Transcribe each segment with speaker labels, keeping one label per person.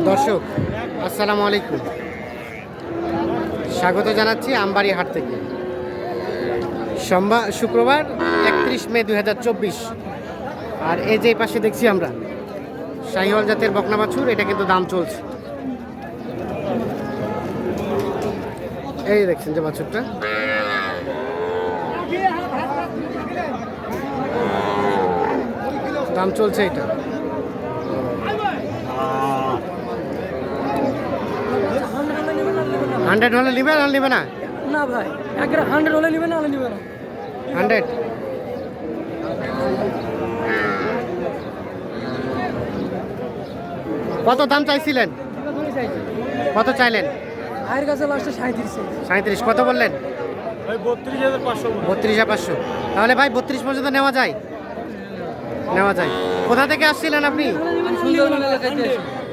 Speaker 1: দর্শক আসসালামু আলাইকুম, স্বাগত জানাচ্ছি আমবাড়ি হাট থেকে। শুক্রবার 31 মে 2024। আর এই যে পাশে দেখছি আমরা শাহিওয়াল জাতের বকনা বাছুর, এটা কিন্তু দাম চলছে। এই দেখছেন যে বাছুরটা, দাম চলছে এটা। হান্ড্রেড হলে নিবে না? নিবে না
Speaker 2: না ভাই, 100 হলে নিবে না, হলে নিবে না।
Speaker 1: 100 কত দাম চাইছিলেন? কত চাইলেন?
Speaker 2: ভাইয়ের কাছে লাস্টে 37।
Speaker 1: 37 কত বললেন? 32,500। তাহলে ভাই 32 পর্যন্ত নেওয়া যায়? নেওয়া যায়। কোথা থেকে আসছিলেন আপনি?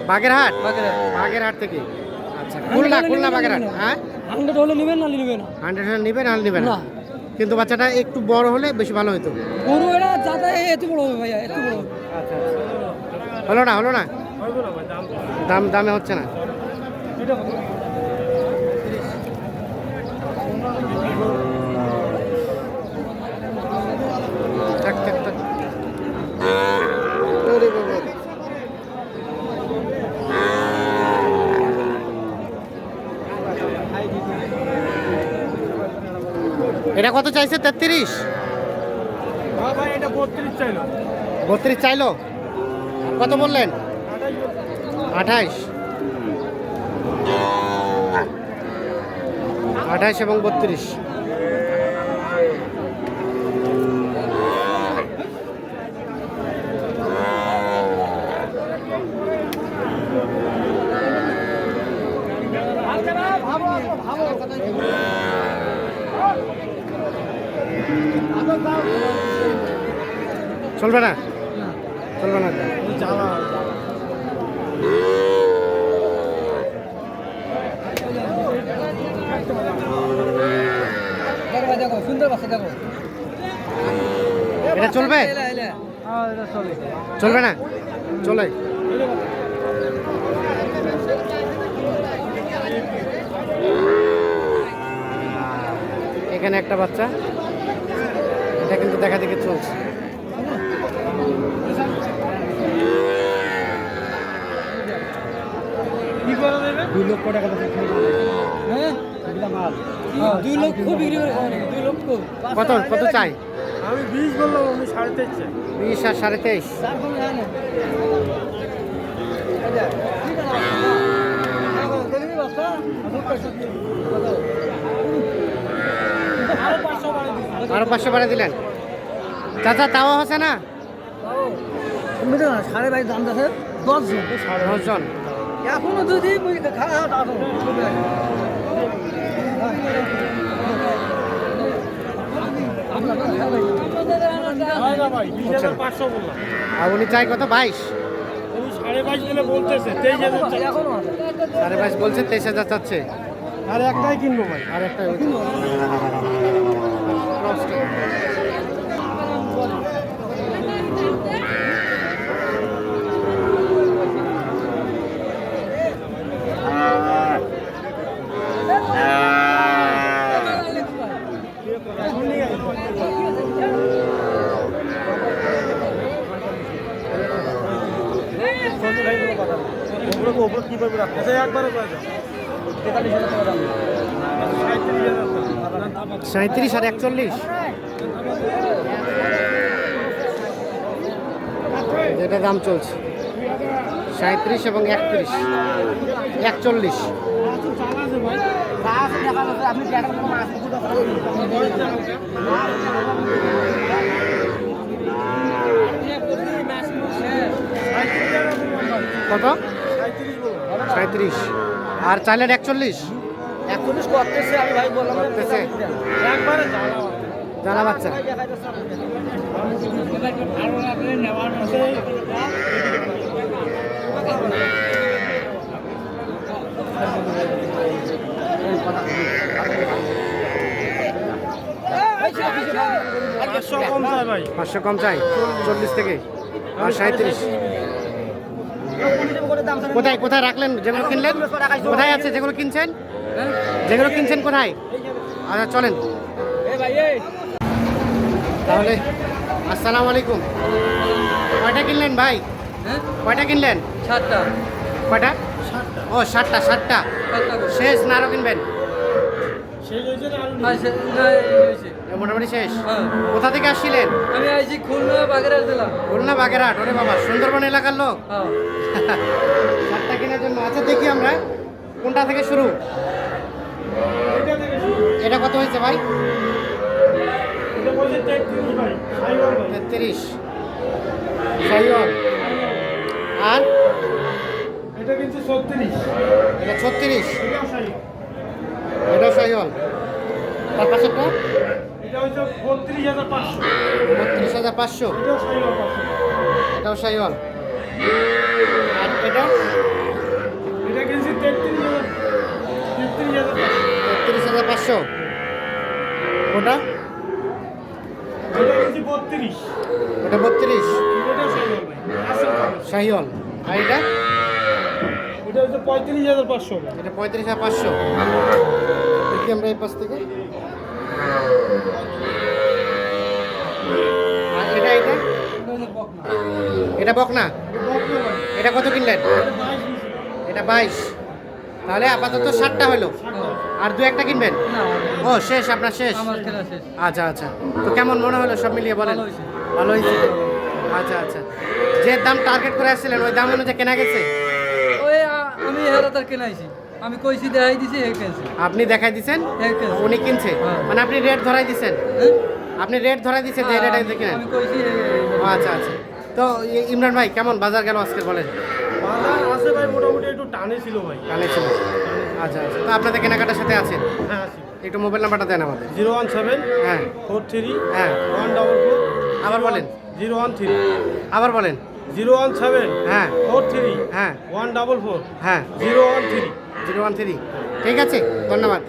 Speaker 1: বাগেরহাট? বাগেরহাট থেকে। আচ্ছা, খুলনা বাগেরহাট। হ্যাঁ,
Speaker 2: 100 হলে নিবেন না, নিবে না।
Speaker 1: 100 হলে নিবেন, আর নিবেন না। কিন্তু বাচ্চাটা একটু বড় হলে বেশি ভালো হতো।
Speaker 2: গরু এটা যাতে এত বড় হবে ভাইয়া, এত বড়।
Speaker 1: হলো না দামে হচ্ছে না। এটা কত চাইছে? 33? 32 চাইলো। কত বললেন? 28 এবং 32। চলবে না? চলবে না। এটা চলবে? চলবে না? চলে। এখানে একটা বাচ্চা, এটা কিন্তু দেখা দেখে চলছে।
Speaker 2: কি করে দেবে?
Speaker 1: 2 লক্ষ টাকা।
Speaker 2: হ্যাঁ, 2 লক্ষ বিক্রি করে। 2 লক্ষ
Speaker 1: কত চাই?
Speaker 2: আমি 20 বললাম, আমি 23.5 চাই।
Speaker 1: 20 আর 23.5। আরো 500 বাড়া দিলেন চাচা, তাও হচ্ছে না?
Speaker 2: 22.5 দাম আছে। 10
Speaker 1: জন
Speaker 2: এখনো যদি
Speaker 1: আর উনি চাই কত? 22।
Speaker 2: 22.5 বলতেছে,
Speaker 1: 22.5 বলছে, 23,000 চাচ্ছে।
Speaker 2: আর একটাই কিনবো ভাই,
Speaker 1: আর একটা
Speaker 2: কিভাবে রাখতে একবারে
Speaker 1: 37 আর 41, যেটা দাম চলছে 37 এবং 31, 41। কত? 37 আর চাইলেন 41।
Speaker 2: 41 করতেছে, আমি ভাই বললাম
Speaker 1: করতেছে।
Speaker 2: একবারে
Speaker 1: জানা বাচ্চা।
Speaker 2: কম চাই ভাই,
Speaker 1: 500 কম চাই 40 থেকে আর 37। কোথায় কোথায় রাখলেন যেগুলো কিনলেন? কোথায় আছে যেগুলো কিনছেন? যেগুলো কিনছেন কোথায়? আচ্ছা চলেন তাহলে। আসসালামু আলাইকুম। কয়টা কিনলেন ভাই? কয়টা কিনলেন?
Speaker 2: 7টা।
Speaker 1: কয়টা? ও 7টা। শেষ না আরো কিনবেন? মোটামুটি শেষ। কোথা থেকে আসছিলেন?
Speaker 2: আমি আইছি খুলনা বাগেরহাট জেলা।
Speaker 1: খুলনা বাগেরহাট। ওরে বাবা, সুন্দরবন এলাকার লোক। 7টা কেনার জন্য। আচ্ছা দেখি আমরা কোনটা থেকে শুরু। এটা কত হয়েছে ভাই? 33 শাহিওয়াল। আর
Speaker 3: এটা কিন্তু 36।
Speaker 1: এটা 36।
Speaker 3: এটাও শাড়ি।
Speaker 1: এটাও শাহিওয়াল। তার পাশেরটা
Speaker 3: এটা হচ্ছে 32,500।
Speaker 1: 32,500।
Speaker 3: এটাও শাড়ি 500।
Speaker 1: এটাও শাহিওয়াল। আর এটা
Speaker 3: এটা কিনছি 33,000।
Speaker 1: 33,500। ওটা
Speaker 3: এটা কিনছি 32।
Speaker 1: ওটা 32।
Speaker 3: এটাও শাড়ি ভাই। আসল কাপড়।
Speaker 1: শাহিওয়াল। আর এটা
Speaker 3: এটা হচ্ছে 35,500।
Speaker 1: এটা 35,500। দেখি আমরা এই পাশ থেকে। আর এটা এটা এটা বকনা। এটা কত কিনলেন? এটা 22। তাহলে আপাতত 7টা হলো। আর 2-1টা কিনবেন?
Speaker 2: না,
Speaker 1: ও শেষ, আপনার শেষ।
Speaker 2: আমার খেলা শেষ।
Speaker 1: আচ্ছা আচ্ছা। তো কেমন মনে হলো সব মিলিয়ে বলেন?
Speaker 2: ভালো হয়েছে।
Speaker 1: ভালো হয়েছে। আচ্ছা আচ্ছা। যে দাম টার্গেট করে আসছিলেন ওই দাম অনুযায়ী কেনা গেছে?
Speaker 2: ওই আমি হেরাতার কেনাইছি। আমি কইছি দেখাই দিছি হে কেনছি।
Speaker 1: আপনি দেখাই দিছেন,
Speaker 2: হে কেনছি।
Speaker 1: উনি কিনছে।
Speaker 2: হ্যাঁ।
Speaker 1: মানে আপনি রেট ধরাই দিছেন?
Speaker 2: হ্যাঁ?
Speaker 1: আপনি রেট ধরাই দিচ্ছেন যে রেটে দেখেন?
Speaker 2: আমি কইছি
Speaker 1: আচ্ছা আচ্ছা। তো ইমরান ভাই কেমন বাজার গেল আজকে বলেন?
Speaker 3: বাজার আছে ভাই, মোটামুটি একটু টানে ছিল ভাই।
Speaker 1: কানে ছিল। আচ্ছা আচ্ছা। তো আপনাদের কেনাকাটার সাথে আছেন?
Speaker 3: হ্যাঁ আছি।
Speaker 1: একটু মোবাইল নাম্বারটা দেন আমাদের।
Speaker 3: 017
Speaker 1: হ্যাঁ
Speaker 3: 43
Speaker 1: হ্যাঁ।
Speaker 3: 144।
Speaker 1: আবার বলেন।
Speaker 3: 013
Speaker 1: আবার বলেন।
Speaker 3: 017
Speaker 1: হ্যাঁ
Speaker 3: 43
Speaker 1: হ্যাঁ
Speaker 3: 144
Speaker 1: হ্যাঁ
Speaker 3: 013।
Speaker 1: 013। ঠিক আছে, ধন্যবাদ।